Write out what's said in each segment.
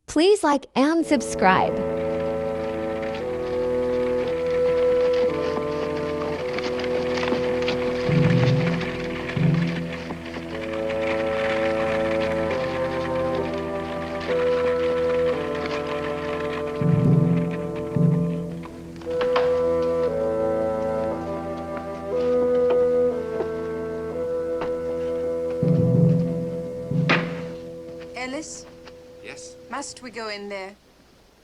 Please like and subscribe. Ellis, Yes? must we go in there?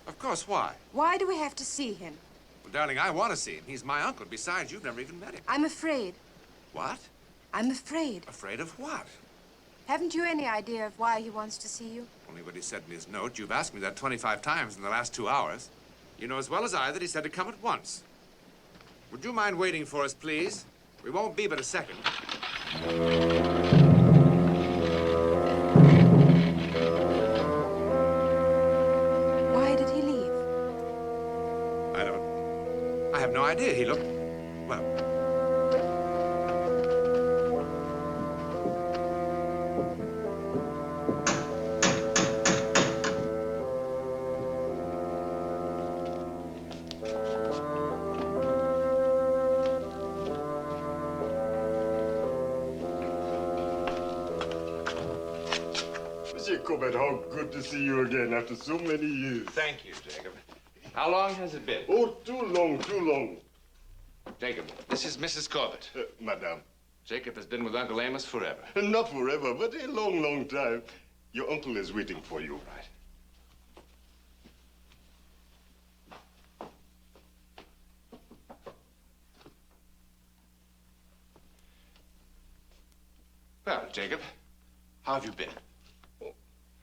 Of course, why? Why do we have to see him? Well, darling, I want to see him. He's my uncle. Besides, you've never even met him. I'm afraid. What? I'm afraid. Afraid of what? Haven't you any idea of why he wants to see you? Only what he said in his note. You've asked me that 25 times in the last 2 hours. You know as well as I that he said to come at once. Would you mind waiting for us, please? We won't be but a second. Why did he leave? I have no idea. He looked, well... Monsieur Corbett, how good to see you again after so many years. Thank you, Jacob. How long has it been? Oh, too long, too long. Jacob, this is Mrs. Corbett. Madame. Jacob has been with Uncle Amos forever. Not forever, but a long, long time. Your uncle is waiting for you. Right. Well, Jacob, how have you been?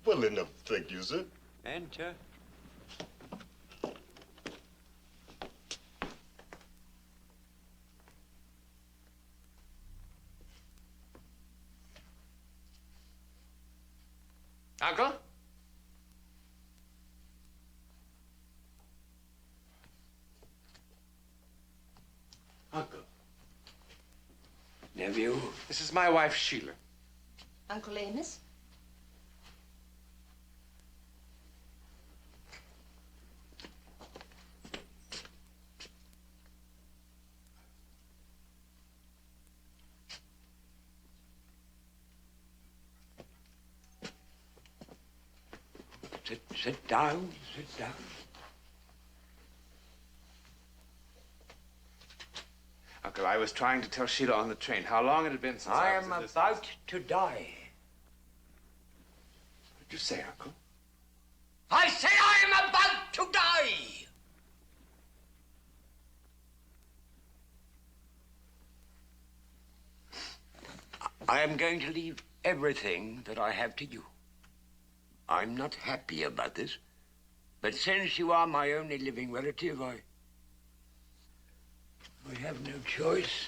Well enough, thank you, sir. Enter. Uncle? Uncle. Nephew. This is my wife, Sheila. Uncle Amos? Sit down, sit down. Uncle, I was trying to tell Sheila on the train how long it had been since I was am at this- about to die. What did you say, Uncle? I say I am about to die! I am going to leave everything that I have to you. I'm not happy about this, but since you are my only living relative, I have no choice.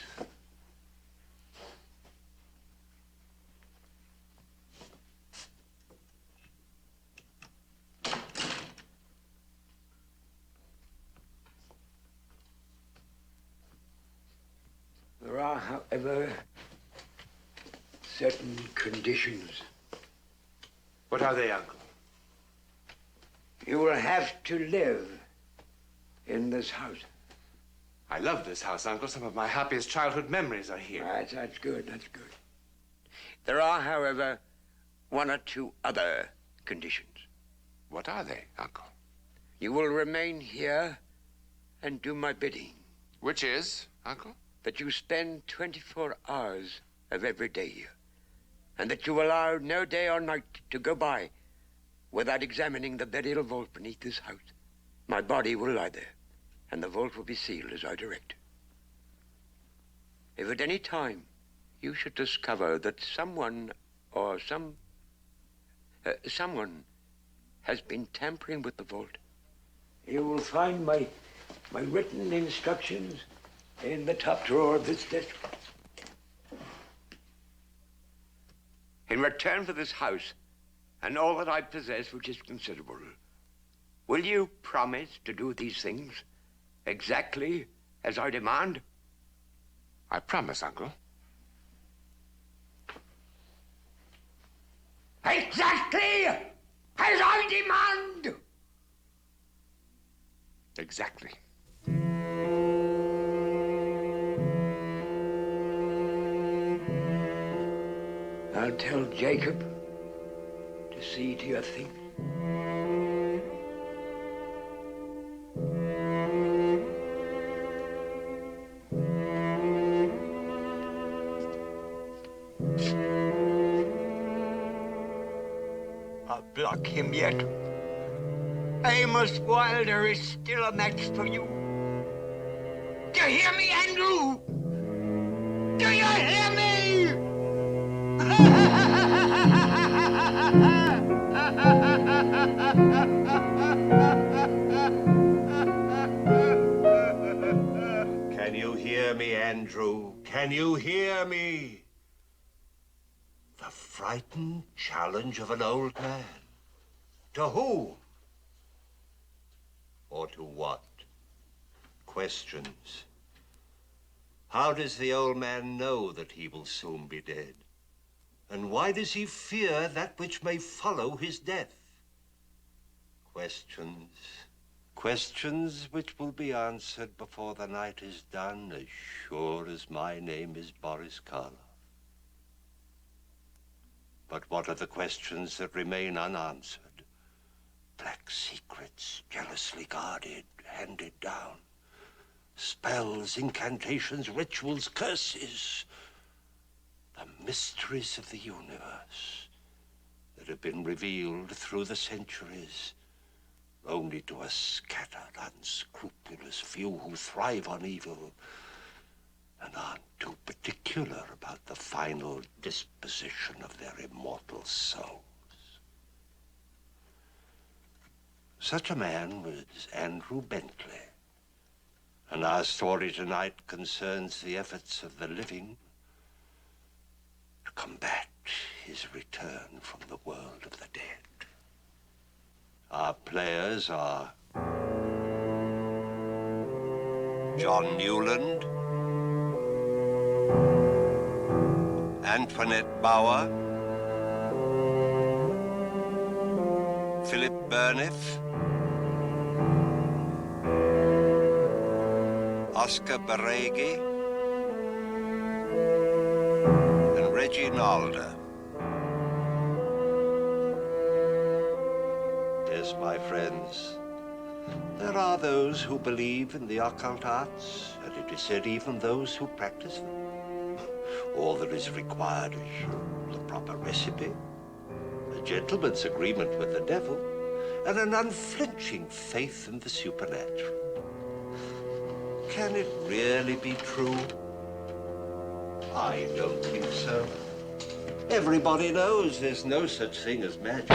There are, however, certain conditions. What are they, Uncle? You will have to live in this house. I love this house, Uncle. Some of my happiest childhood memories are here. That's good, that's good. There are, however, one or two other conditions. What are they, Uncle? You will remain here and do my bidding. Which is, Uncle? That you spend 24 hours of every day here, and that you allow no day or night to go by without examining the burial vault beneath this house. My body will lie there, and the vault will be sealed as I direct. If at any time you should discover that someone or someone has been tampering with the vault, you will find my written instructions in the top drawer of this desk. In return for this house and all that I possess, which is considerable, will you promise to do these things exactly as I demand? I promise, Uncle. Exactly as I demand! Exactly. I'll tell Jacob to see to your things. I'll block him yet. Amos Wilder is still a match for you. Do you hear me, Andrew? Do you hear me? Can you hear me, Andrew? Can you hear me? The frightened challenge of an old man. To whom? Or to what? Questions. How does the old man know that he will soon be dead? And why does he fear that which may follow his death? Questions. Questions which will be answered before the night is done, as sure as my name is Boris Karloff. But what are the questions that remain unanswered? Black secrets, jealously guarded, handed down. Spells, incantations, rituals, curses. The mysteries of the universe that have been revealed through the centuries only to a scattered, unscrupulous few who thrive on evil and aren't too particular about the final disposition of their immortal souls. Such a man was Andrew Bentley. And our story tonight concerns the efforts of the living to combat his return from the world of the dead. Our players are John Newland, Antoinette Bauer, Philip Burniff, Oscar Baregi, and Reggie Nalder. Yes, my friends, there are those who believe in the occult arts, and it is said even those who practice them. All that is required is the proper recipe, a gentleman's agreement with the devil, and an unflinching faith in the supernatural. Can it really be true? I don't think so. Everybody knows there's no such thing as magic.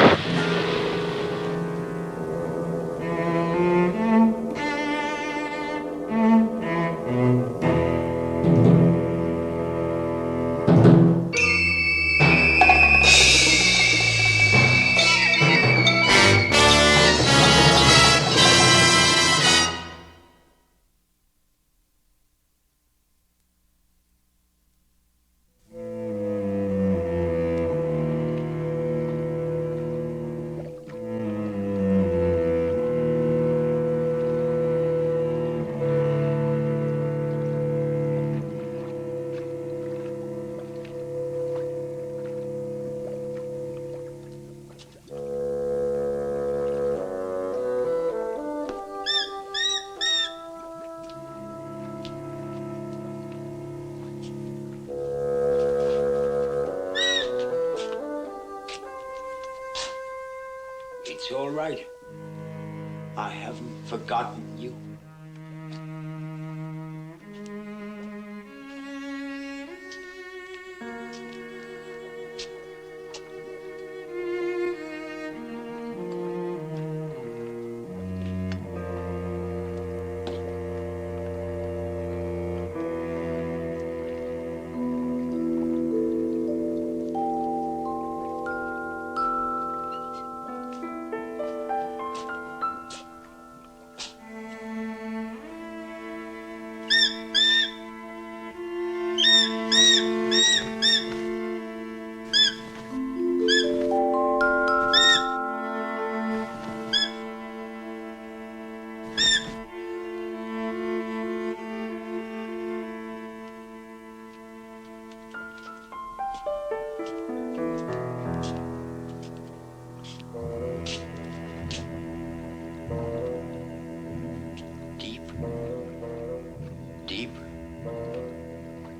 It's all right. I haven't forgotten you.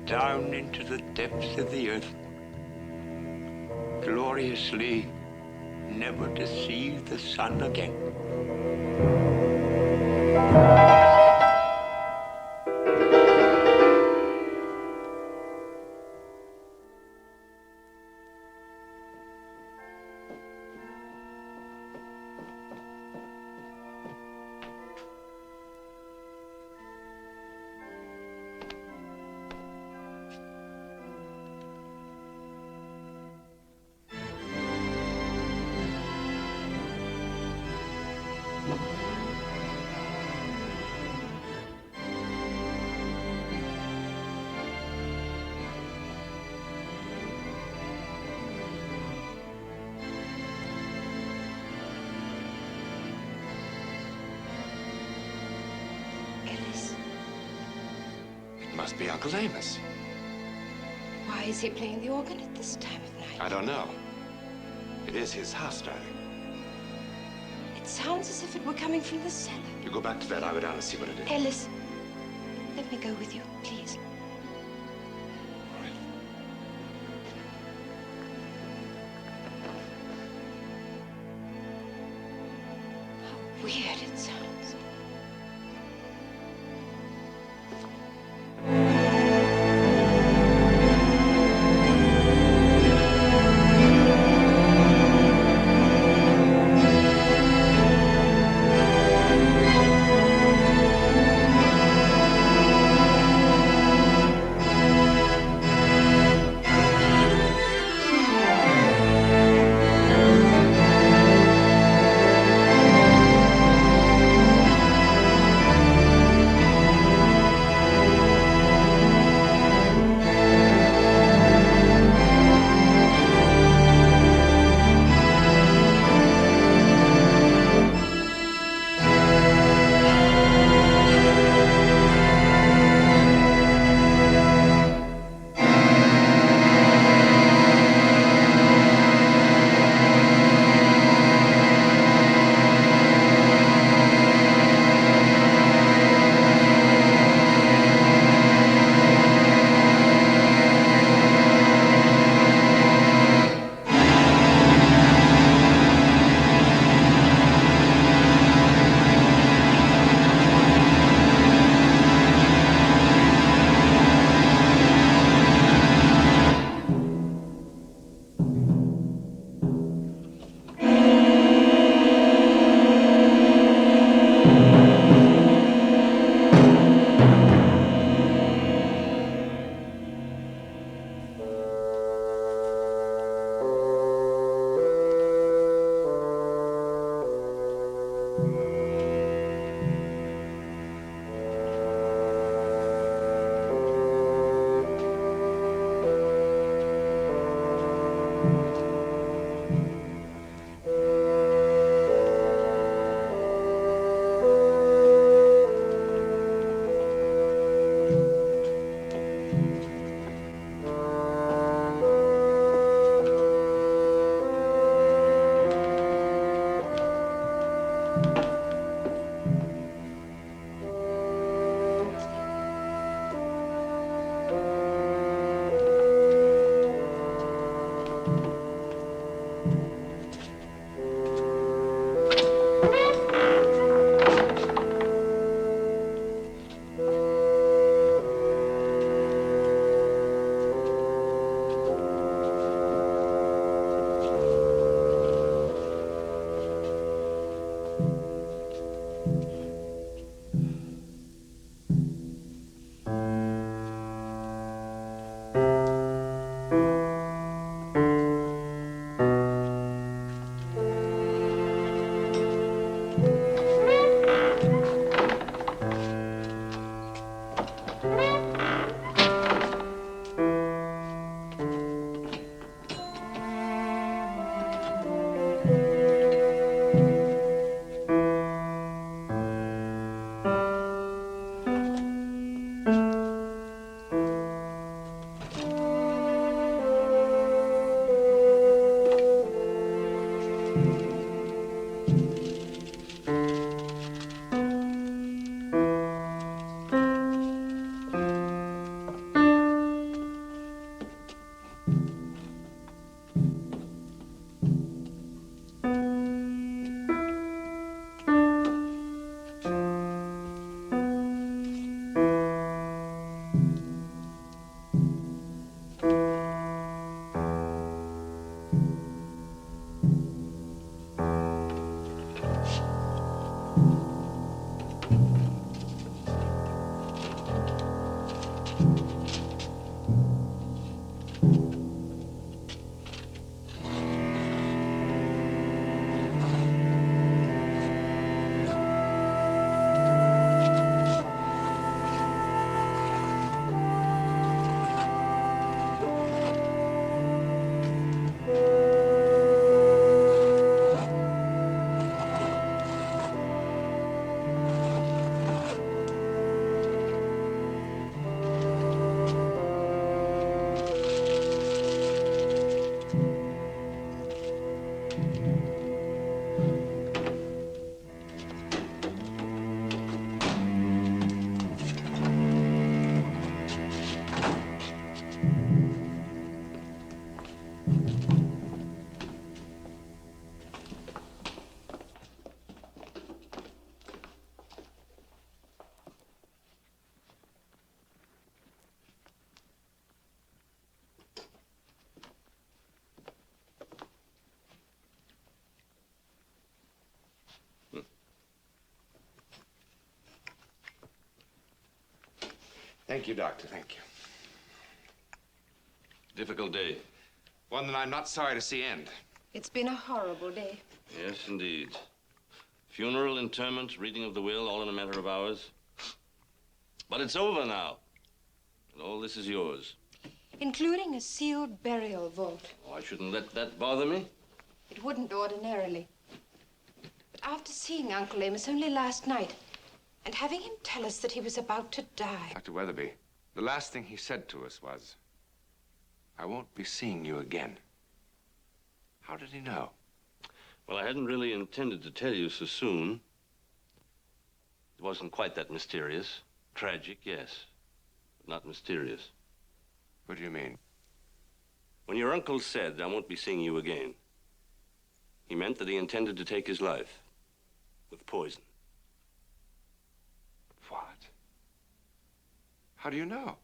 down into the depths of the earth, gloriously never to see the sun again. Must be Uncle Amos. Why is he playing the organ at this time of night? I don't know. It is his house, darling. It sounds as if it were coming from the cellar. You go back to bed. I'll go down and see what it is. Ellis, let me go with you, please. All right. How weird it sounds. Thank you, Doctor. Thank you. Difficult day. One that I'm not sorry to see end. It's been a horrible day. Yes, indeed. Funeral, interment, reading of the will, all in a matter of hours. But it's over now. And all this is yours. Including a sealed burial vault. Oh, I shouldn't let that bother me. It wouldn't ordinarily. But after seeing Uncle Amos only last night, and having him tell us that he was about to die. Dr. Weatherby, the last thing he said to us was, I won't be seeing you again. How did he know? Well, I hadn't really intended to tell you so soon. It wasn't quite that mysterious. Tragic, yes, but not mysterious. What do you mean? When your uncle said, I won't be seeing you again, he meant that he intended to take his life with poison. What? How do you know?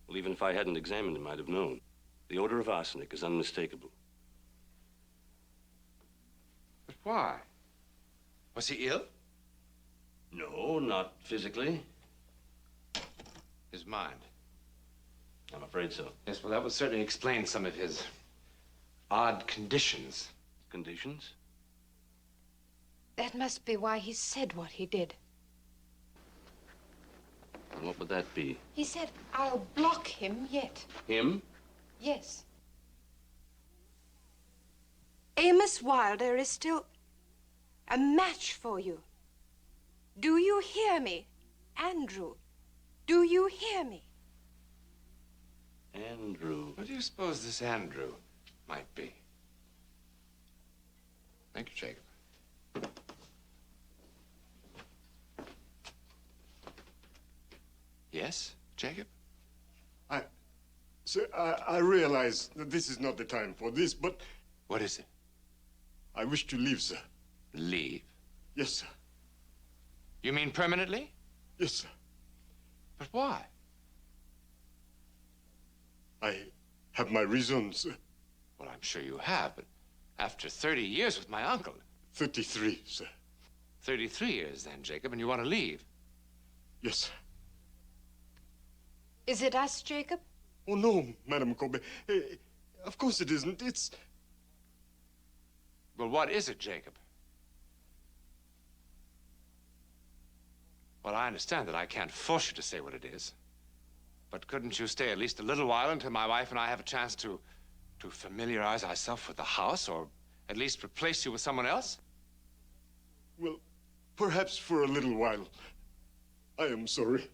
Well, even if I hadn't examined him, I'd have known. The odor of arsenic is unmistakable. But why? Was he ill? No, not physically. His mind. I'm afraid so. Yes, well, that would certainly explain some of his odd conditions. Conditions? That must be why he said what he did. And what would that be? He said, I'll block him yet. Him? Yes. Amos Wilder is still a match for you. Do you hear me, Andrew? Do you hear me? Andrew. What do you suppose this Andrew might be? Thank you, Jacob. Yes, Jacob? Sir, I realize that this is not the time for this, but What is it? I wish to leave, sir. Leave? Yes, sir. You mean permanently? Yes, sir. But why? I have my reasons, sir. Well, I'm sure you have, but after 30 years with my uncle. 33, sir. 33 years then, Jacob, and you want to leave? Yes, sir. Is it us, Jacob? Oh, no, Madam Colby. Of course it isn't. It's... Well, what is it, Jacob? Well, I understand that I can't force you to say what it is. But couldn't you stay at least a little while until my wife and I have a chance to familiarize ourselves with the house, or at least replace you with someone else? Well, perhaps for a little while. I am sorry.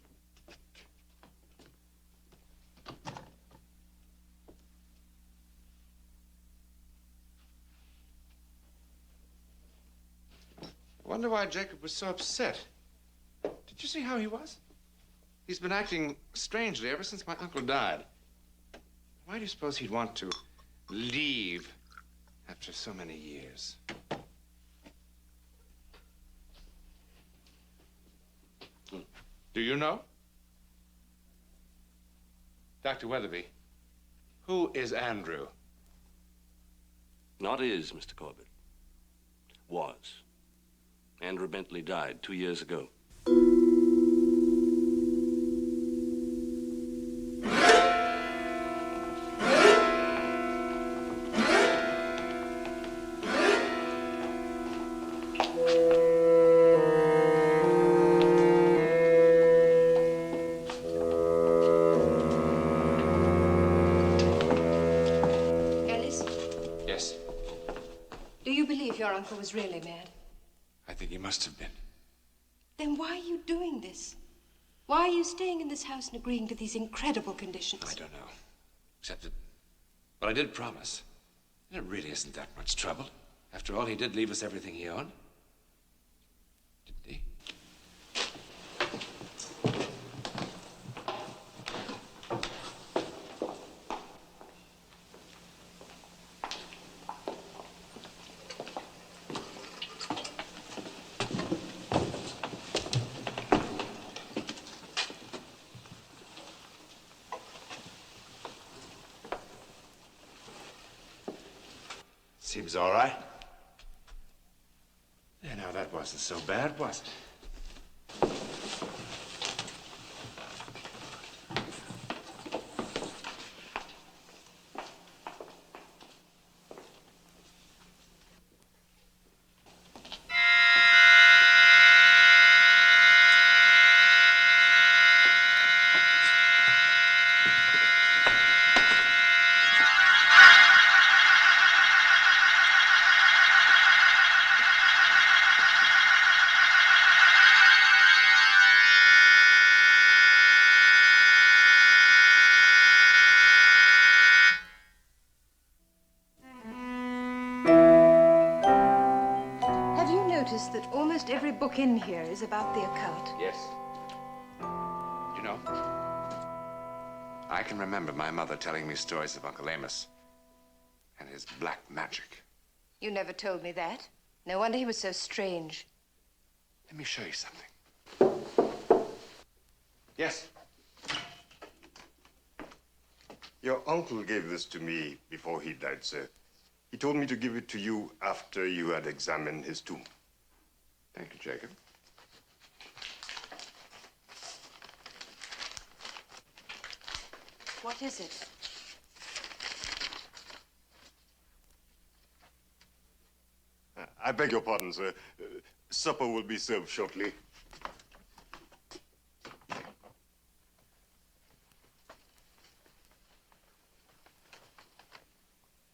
I wonder why Jacob was so upset. Did you see how he was? He's been acting strangely ever since my uncle died. Why do you suppose he'd want to leave after so many years? Do you know? Dr. Weatherby, who is Andrew? Not is, Mr. Corbett. Was. Andrew Bentley died 2 years ago. Your uncle was really mad. I think he must have been. Then why are you doing this? Why are you staying in this house and agreeing to these incredible conditions? I don't know. Except that, well, I did promise. And it really isn't that much trouble. After all, he did leave us everything he owned. Didn't he? Seems all right. Yeah, now that wasn't so bad, was it? notice that almost every book in here is about the occult? Yes. You know, I can remember my mother telling me stories of Uncle Amos and his black magic. You never told me that. No wonder he was so strange. Let me show you something. Yes. Your uncle gave this to me before he died, sir. He told me to give it to you after you had examined his tomb. Thank you, Jacob. What is it? I beg your pardon, sir. Supper will be served shortly.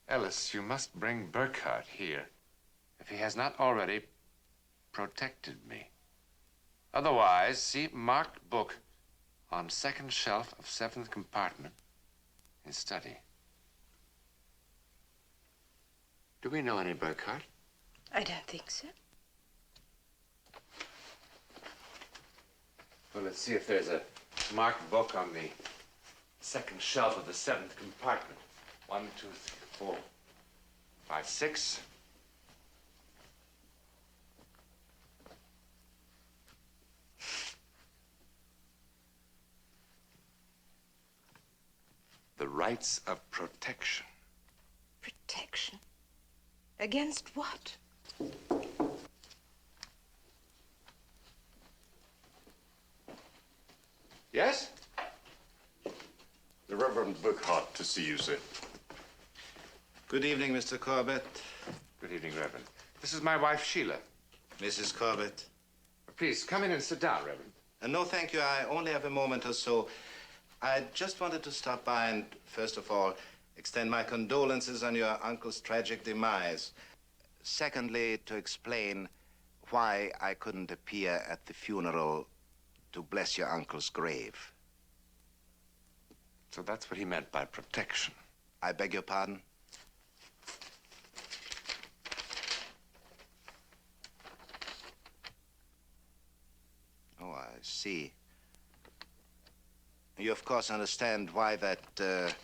Ellis, you must bring Burkhardt here, if he has not already protected me. Otherwise, see marked book on second shelf of 7th compartment in study. Do we know any Burkhardt? I don't think so. Well, let's see if there's a marked book on the second shelf of the 7th compartment. 1, 2, 3, 4, 5, 6. The rites of protection. Protection? Against what? Yes? The Reverend Burkhardt to see you, sir. Good evening, Mr. Corbett. Good evening, Reverend. This is my wife, Sheila. Mrs. Corbett. Please, come in and sit down, Reverend. No, thank you. I only have a moment or so. I just wanted to stop by and, first of all, extend my condolences on your uncle's tragic demise. Secondly, to explain why I couldn't appear at the funeral to bless your uncle's grave. So that's what he meant by protection. I beg your pardon? Oh, I see. You, of course, understand why that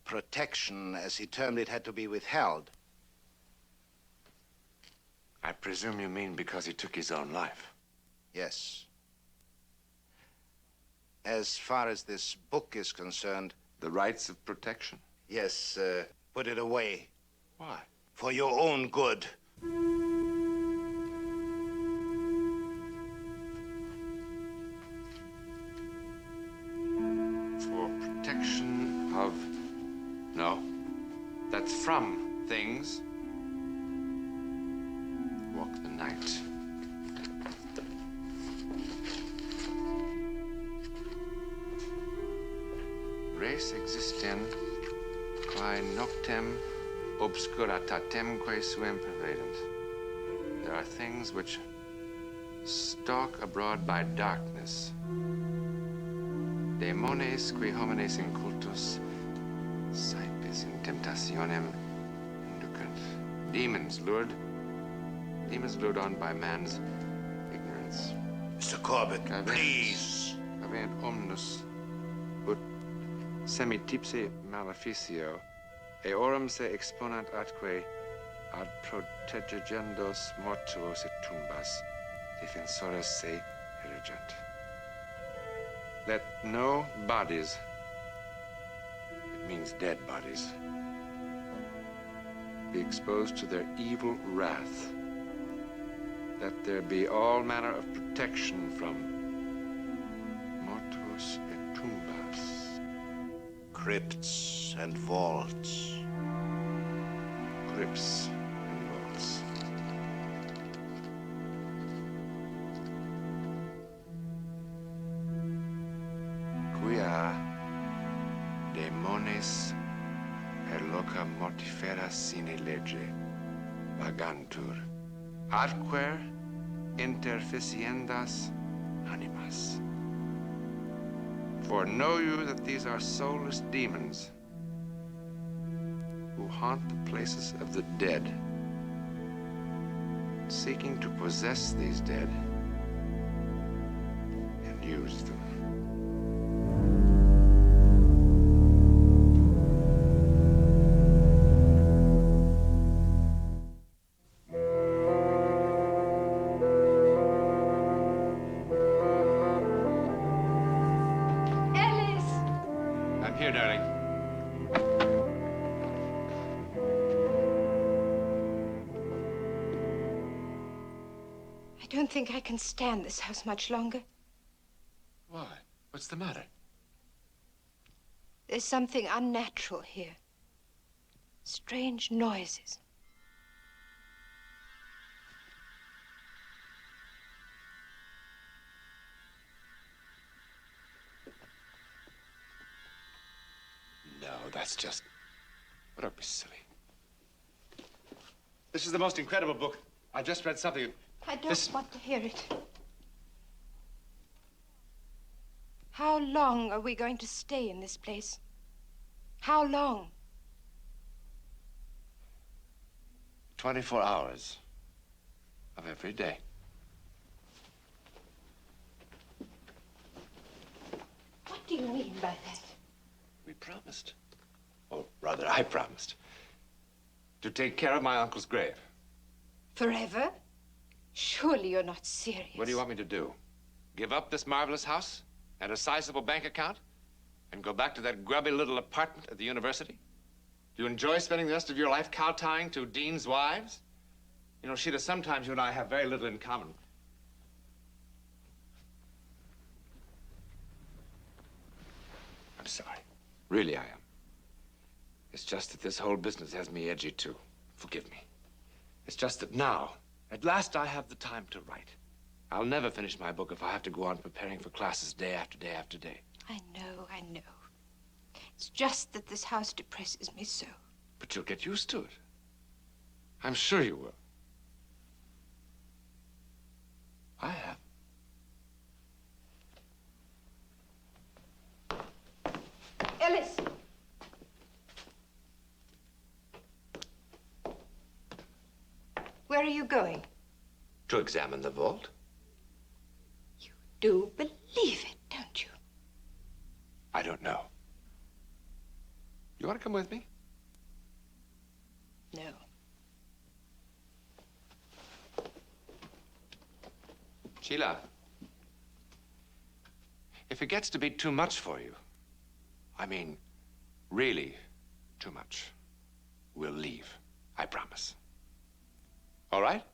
protection, as he termed it, had to be withheld. I presume you mean because he took his own life. Yes. As far as this book is concerned... The rites of protection? Yes, put it away. Why? For your own good. For protection of... No. That's from things. Walk the night. Res existem quae noctem obscuritatemque suem pervadent. There are things which stalk abroad by darkness. Demones qui homines incultus saepis in temptationem inducant. Demons lured on by man's ignorance. Mr. Corbett, please. Caveant omnus ut semitipse maleficio eorum se exponant atque ad protegendos mortuos et tumbas defensores se erigent. Let no bodies, it means dead bodies, be exposed to their evil wrath. Let there be all manner of protection from mortuos et tumbas. Crypts and vaults. Crypts and vaults. Quia demones per loca mortifera sine lege vagantur, adquer interficiendas animas. For know you that these are soulless demons who haunt the places of the dead seeking to possess these dead and use them. I'm here, darling. I don't think I can stand this house much longer. Why? What's the matter? There's something unnatural here. Strange noises. No, that's just... Well, don't be silly. This is the most incredible book. I just read something... I don't want to hear it. How long are we going to stay in this place? How long? 24 hours of every day. What do you mean by that? We promised. Or rather, I promised. To take care of my uncle's grave. Forever? Surely you're not serious. What do you want me to do? Give up this marvelous house and a sizable bank account? And go back to that grubby little apartment at the university? Do you enjoy spending the rest of your life kowtowing to deans' wives? You know, Sheila, sometimes you and I have very little in common. I'm sorry. Really, I am. It's just that this whole business has me edgy, too. Forgive me. It's just that now, at last, I have the time to write. I'll never finish my book if I have to go on preparing for classes day after day after day. I know, I know. It's just that this house depresses me so. But you'll get used to it. I'm sure you will. I have. Ellis! Where are you going? To examine the vault. You do believe it, don't you? I don't know. You want to come with me? No. Sheila, if it gets to be too much for you, I mean, really too much, we'll leave. I promise. All right?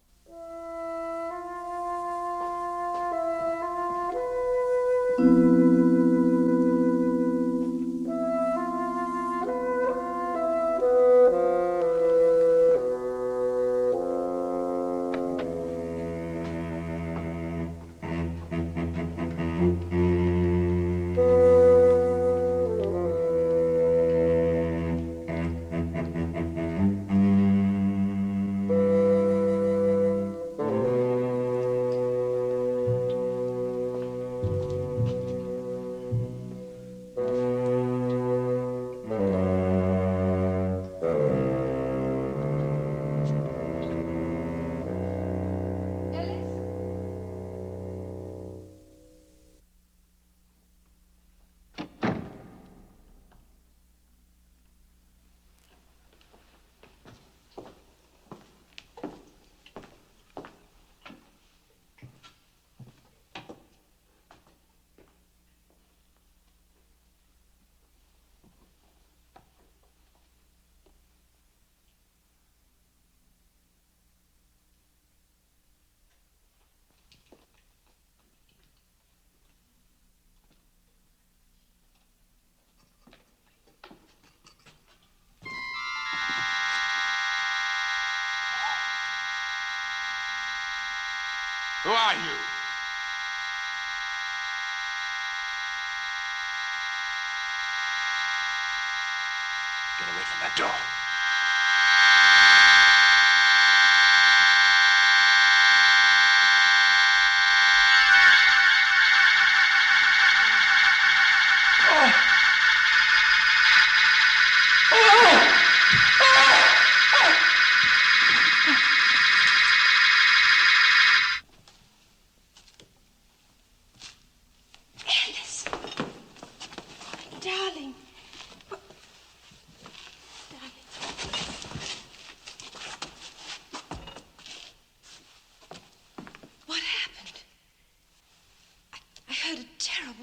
Who are you? Get away from that door.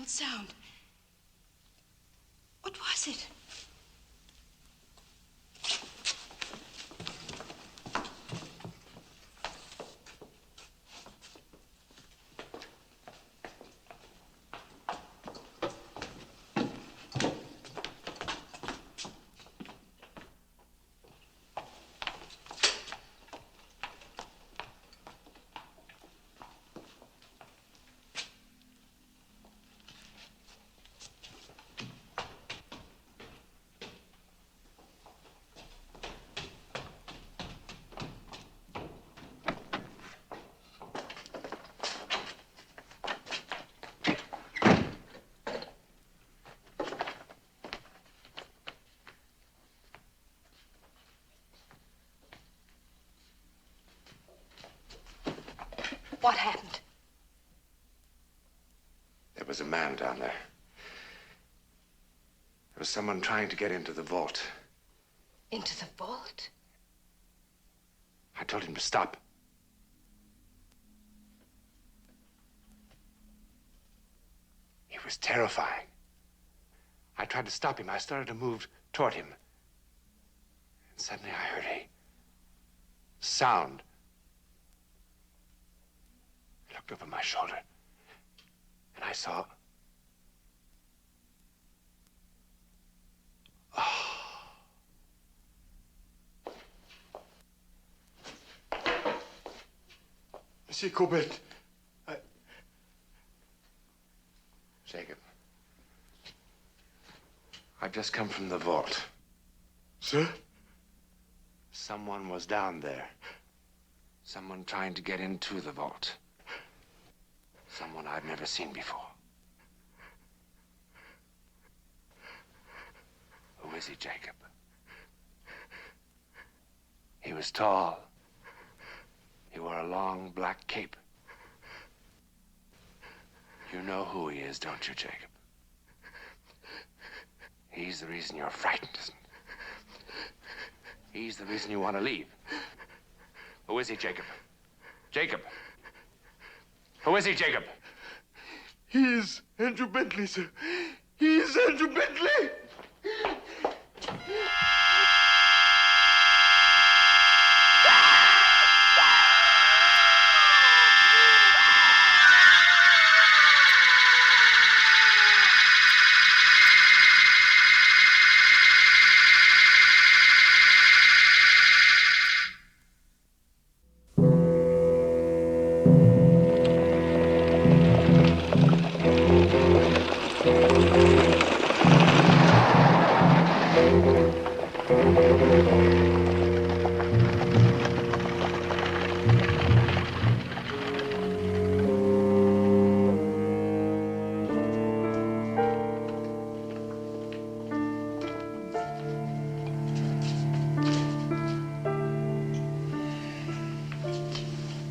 muffled sound. What was it? What happened? There was a man down there. There was someone trying to get into the vault. Into the vault? I told him to stop. He was terrifying. I tried to stop him. I started to move toward him. And suddenly I heard a sound. I looked over my shoulder, and I saw... Monsieur Corbett, Jacob, I've just come from the vault. Sir? Someone was down there. Someone trying to get into the vault. Someone I've never seen before. Who is he, Jacob? He was tall. He wore a long black cape. You know who he is, don't you, Jacob? He's the reason you're frightened, isn't he? He's the reason you want to leave. Who is he, Jacob? Jacob! Who is he, Jacob? He is Andrew Bentley, sir. He is Andrew Bentley!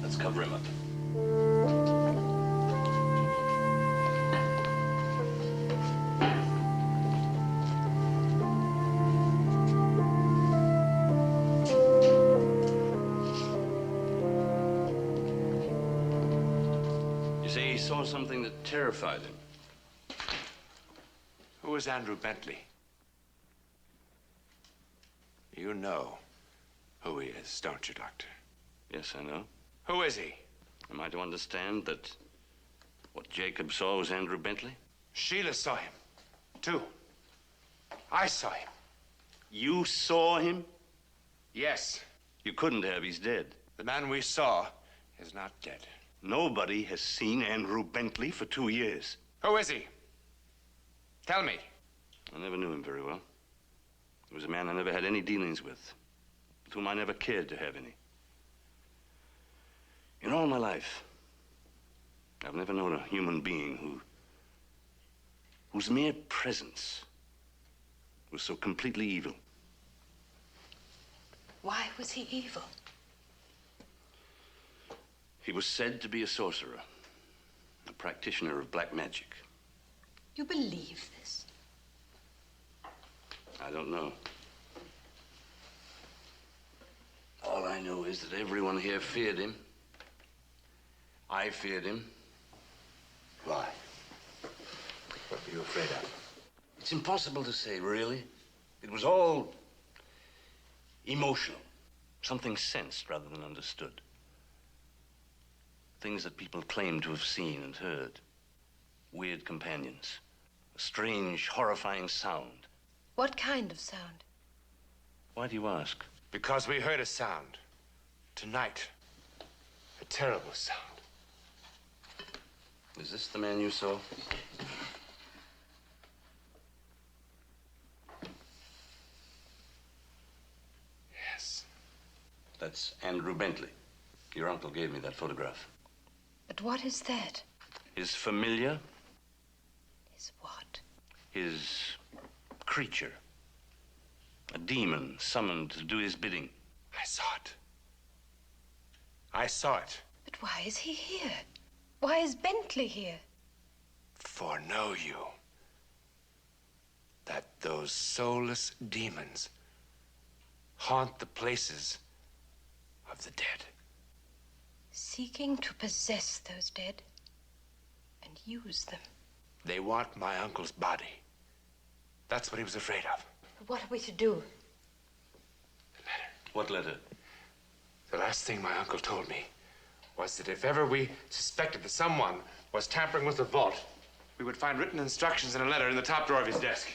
Let's cover him up. You say he saw something that terrified him. Who is Andrew Bentley? You know who he is, don't you, Doctor? Yes, I know. Who is he? Am I to understand that what Jacob saw was Andrew Bentley? Sheila saw him, too. I saw him. You saw him? Yes. You couldn't have. He's dead. The man we saw is not dead. Nobody has seen Andrew Bentley for 2 years. Who is he? Tell me. I never knew him very well. He was a man I never had any dealings with whom I never cared to have any. In all my life, I've never known a human being whose mere presence was so completely evil. Why was he evil? He was said to be a sorcerer, a practitioner of black magic. You believe this? I don't know. All I know is that everyone here feared him. I feared him. Why? What were you afraid of? It's impossible to say, really. It was all emotional. Something sensed rather than understood. Things that people claimed to have seen and heard. Weird companions. A strange, horrifying sound. What kind of sound? Why do you ask? Because we heard a sound. Tonight. A terrible sound. Is this the man you saw? Yes. That's Andrew Bentley. Your uncle gave me that photograph. But what is that? His familiar, Is what? his creature. A demon summoned to do his bidding. I saw it. I saw it. But why is he here? Why is Bentley here? Foreknow you that those soulless demons haunt the places of the dead. Seeking to possess those dead and use them. They want my uncle's body. That's what he was afraid of. But what are we to do? What letter? The last thing my uncle told me was that if ever we suspected that someone was tampering with the vault, we would find written instructions in a letter in the top drawer of his desk.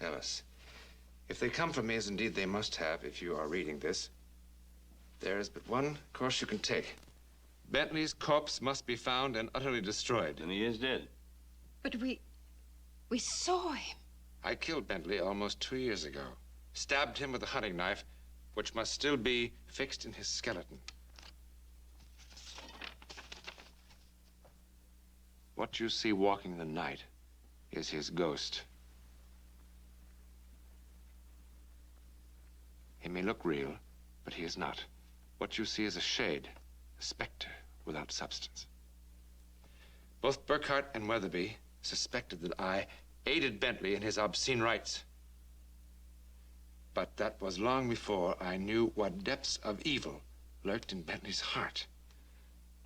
Alice, if they come from me, as indeed they must have if you are reading this, there is but one course you can take. Bentley's corpse must be found and utterly destroyed. And he is dead. But we saw him. I killed Bentley almost 2 years ago. Stabbed him with a hunting knife, which must still be fixed in his skeleton. What you see walking the night is his ghost. He may look real, but he is not. What you see is a shade, a specter without substance. Both Burkhart and Weatherby suspected that I aided Bentley in his obscene rites. But that was long before I knew what depths of evil lurked in Bentley's heart.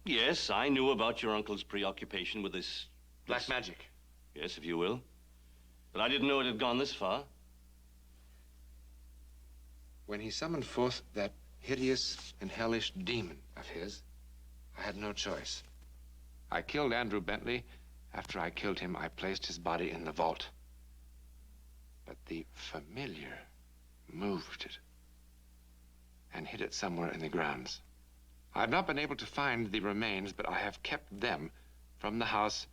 Yes, I knew about your uncle's preoccupation with this... Black magic. Yes, if you will. But I didn't know it had gone this far. When he summoned forth that hideous and hellish demon of his, I had no choice. I killed Andrew Bentley. After I killed him, I placed his body in the vault. But the familiar moved it and hid it somewhere in the grounds. I've not been able to find the remains, but I have kept them from the house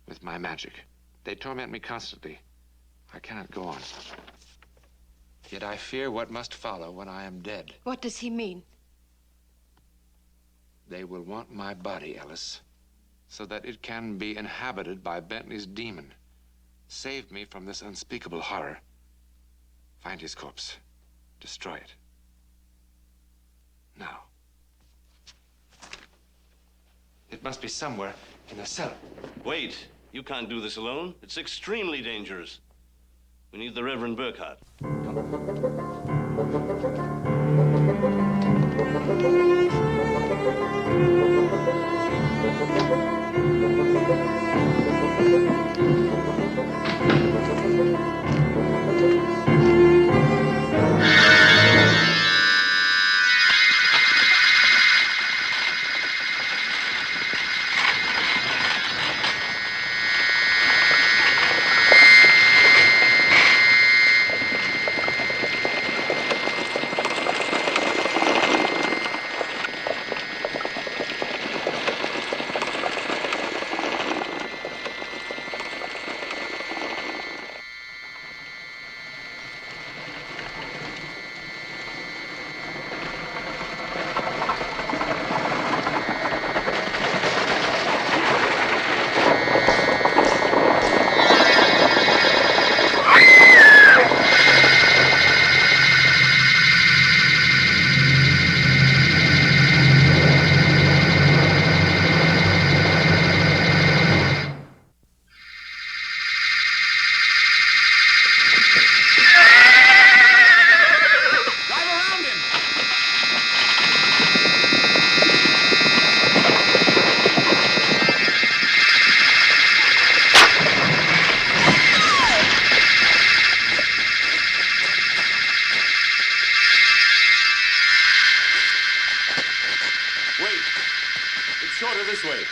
with my magic. They torment me constantly. I cannot go on. Yet I fear what must follow when I am dead. What does he mean? They will want my body, Ellis, so that it can be inhabited by Bentley's demon. Save me from this unspeakable horror. Find his corpse. Destroy it. Now. It must be somewhere in the cellar. Wait, you can't do this alone. It's extremely dangerous. We need the Reverend Burkhart. better this way.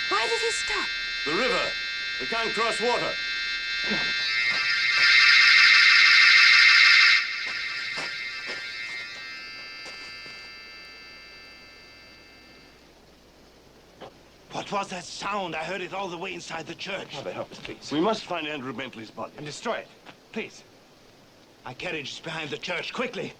Why did he stop? The river. They can't cross water. What was that sound? I heard it all the way inside the church. Father, help us, please. We must find Andrew Bentley's body. And destroy it. Please. My carriage is behind the church. Quickly.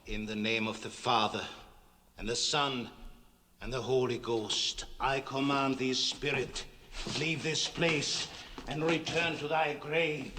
In the name of the Father, and the Son, and the Holy Ghost, I command thee, spirit, leave this place and return to thy grave.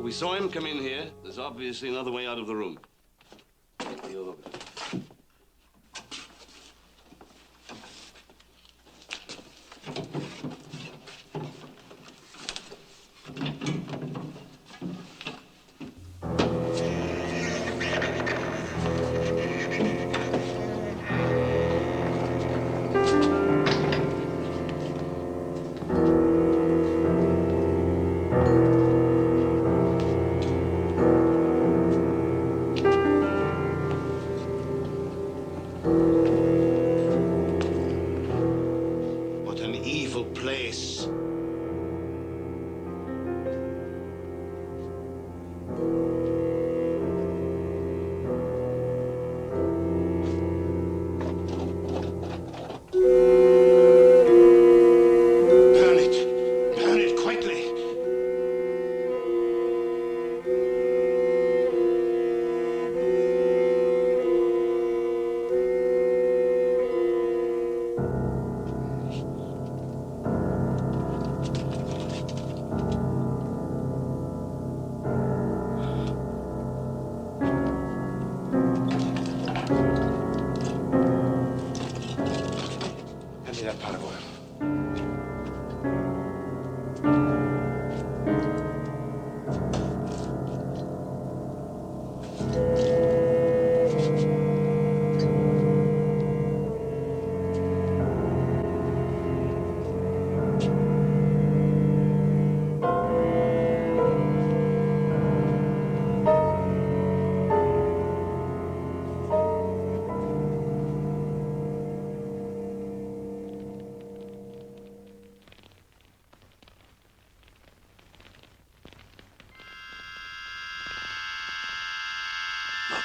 We saw him come in here. There's obviously another way out of the room. Get the over. What an evil place. Burn it quickly. Hand me that pot of oil. Look.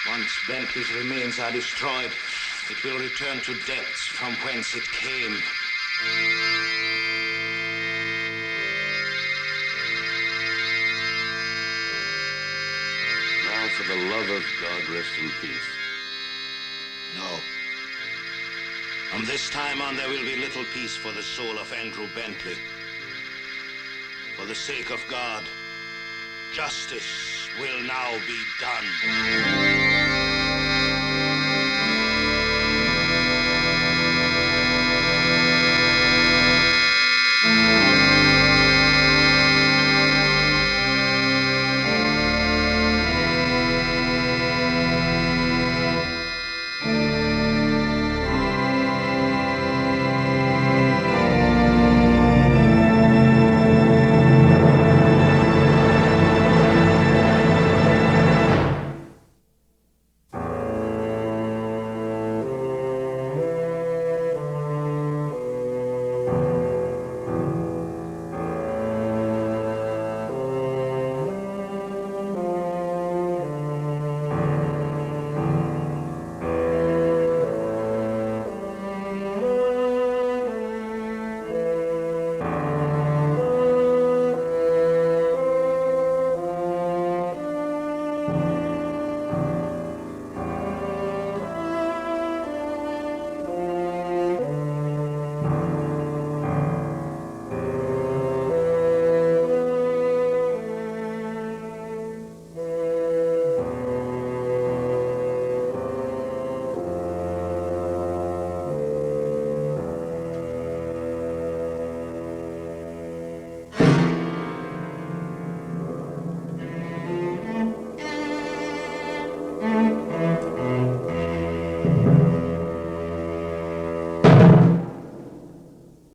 Once Bentley's remains are destroyed, it will return to depths from whence it came. Now, for the love of God, rest in peace. No. From this time on, there will be little peace for the soul of Andrew Bentley. For the sake of God, justice will now be done.